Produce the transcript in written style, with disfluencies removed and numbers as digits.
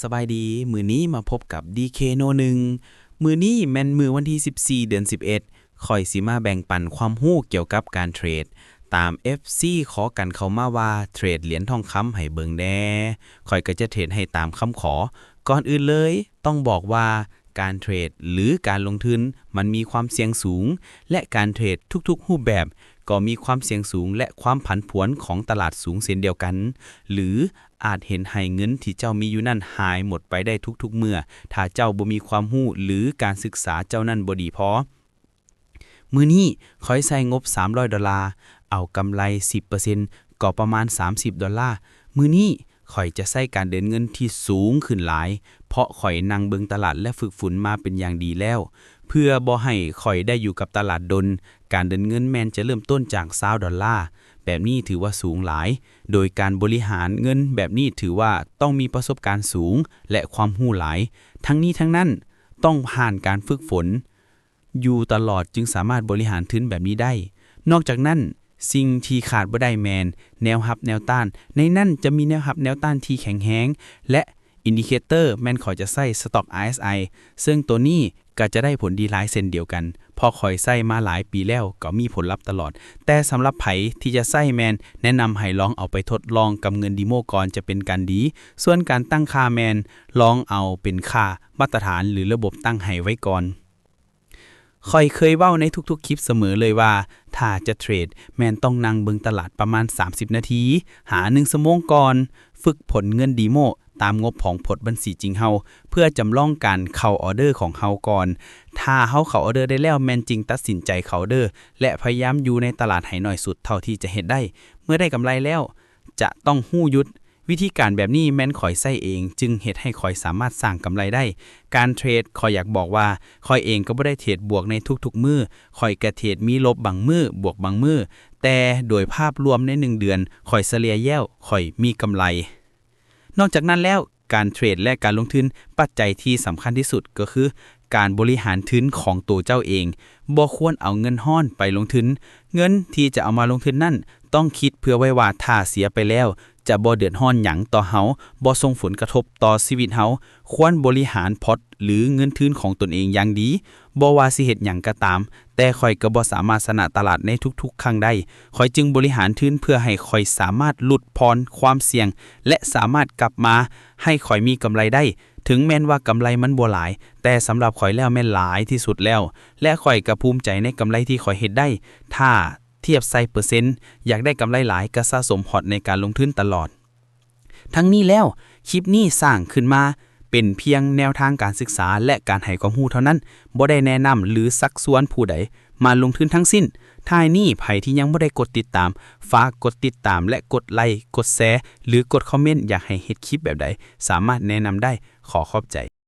สบายดีมื้อนี้มาพบกับ DK โนหนึ่งมื้อนี้แม่นมื้อวันที่14เดือน11ข่อยสิมาแบ่งปันความรู้เกี่ยวกับการเทรดตาม FC ขอกันเข้ามาว่าเทรดเหรียญทองคำให้เบิ่งแหน่ข่อยก็จะเทรดให้ตามคำขอก่อนอื่นเลยต้องบอกว่าการเทรดหรือการลงทุนมันมีความเสี่ยงสูงและการเทรดทุกๆรูปแบบก็มีความเสี่ยงสูงและความผันผวนของตลาดสูงเช่นเดียวกันหรืออาจเห็นให้เงินที่เจ้ามีอยู่นั่นหายหมดไปได้ทุกๆเมื่อถ้าเจ้าบ่มีความรู้หรือการศึกษาเจ้านั่นบ่ดีพอมื้อนี้ข้อยใช้งบ$300เอากำไร 10% ก็ประมาณ$30มื้อนี้ข้อยจะใช้การเดินเงินที่สูงขึ้นหลายเพราะข้อยนั่งเบิ่งตลาดและฝึกฝนมาเป็นอย่างดีแล้วเพื่อบ่ให้ข้อยได้อยู่กับตลาดดนการเดินเงินแม่นจะเริ่มต้นจาก$20แบบนี้ถือว่าสูงหลายโดยการบริหารเงินแบบนี้ถือว่าต้องมีประสบการณ์สูงและความรู้หลายทั้งนี้ทั้งนั้นต้องผ่านการฝึกฝนอยู่ตลอดจึงสามารถบริหารทุนแบบนี้ได้นอกจากนั้นสิ่งที่ขาดบ่ได้แมนแนวรับแนวต้านในนั้นจะมีแนวรับแนวต้านที่แข็งแรงและอินดิเคเตอร์แม่นขอยจะใช้ Stock RSI ซึ่งตัวนี้ก็จะได้ผลดีหลายเช่นเดียวกันพอข่อยใช้มาหลายปีแล้วก็มีผลลัพธ์ตลอดแต่สำหรับไผที่จะใช้แมนแนะนำให้ลองเอาไปทดลองกับเงินดีโมก่อนจะเป็นการดีส่วนการตั้งค่าแมนลองเอาเป็นค่ามาตรฐานหรือระบบตั้งให้ไว้ก่อนข่อยเคยเว้าในทุกๆคลิปเสมอเลยว่าถ้าจะเทรดแม่นต้องนั่งเบิ่งตลาดประมาณ30นาทีหา1ชั่วโมงก่อนฝึกผลเงินดีโมตามงบของผลบัญชีจริงเฮาเพื่อจำลองการเข้าออเดอร์ของเฮาก่อนถ้าเฮาเข้าออเดอร์ได้แล้วแม่นจริงตัดสินใจเข้าออเดอร์และพยายามอยู่ในตลาดให้น้อยสุดเท่าที่จะเฮ็ดได้เมื่อได้กำไรแล้วจะต้องฮู้หยุดวิธีการแบบนี้แม่นข่อยใช้เองจึงเฮ็ดให้ข่อยสามารถสร้างกำไรได้การเทรดข่อยอยากบอกว่าข่อยเองก็บ่ได้เทรดบวกในทุกๆมื้อข่อยก็เทรดมีลบบางมื้อบวกบางมื้อแต่โดยภาพรวมใน1เดือนข่อยเฉลี่ยแล้วข่อยมีกำไรนอกจากนั้นแล้วการเทรดและการลงทุนปัจจัยที่สำคัญที่สุดก็คือการบริหารทุนของตัวเจ้าเองบ่ควรเอาเงินห้อนไปลงทุนเงินที่จะเอามาลงทุนนั่นต้องคิดเพื่อไว้ว่าถ้าเสียไปแล้วจะบ่เดือดร้อนหยังต่อเฮาบ่ส่งผลกระทบต่อชีวิตเฮาควรบริหารพอร์ตหรือเงินทุนของตนเองอย่างดีบ่ว่าสิเฮ็ดหยังก็ตามแต่ข่อยก็บ่สามารถชนะตลาดในทุกๆครั้งได้ข่อยจึงบริหารทุนเพื่อให้ข่อยสามารถหลุดพรความเสี่ยงและสามารถกลับมาให้ข่อยมีกำไรได้ถึงแม้นว่ากำไรมันบ่หลายแต่สำหรับข่อยแล้วแม่นหลายที่สุดแล้วและข่อยก็ภูมิใจในกำไรที่ข่อยเฮ็ดได้ถ้าเทียบใส่เปอร์เซ็นต์อยากได้กำไรหลายก็สะสมพอร์ตในการลงทุนตลอดทั้งนี้แล้วคลิปนี้สร้างขึ้นมาเป็นเพียงแนวทางการศึกษาและการให้ความรู้เท่านั้นบ่ได้แนะนำหรือซักซ้วนผู้ใดมาลงทุนทั้งสิ้นท้ายนี้ไผที่ยังบ่ได้กดติดตามฝากกดติดตามและกดไลค์กดแชร์หรือกดคอมเมนต์อยากให้เฮ็ดคลิปแบบใดสามารถแนะนำได้ขอขอบใจ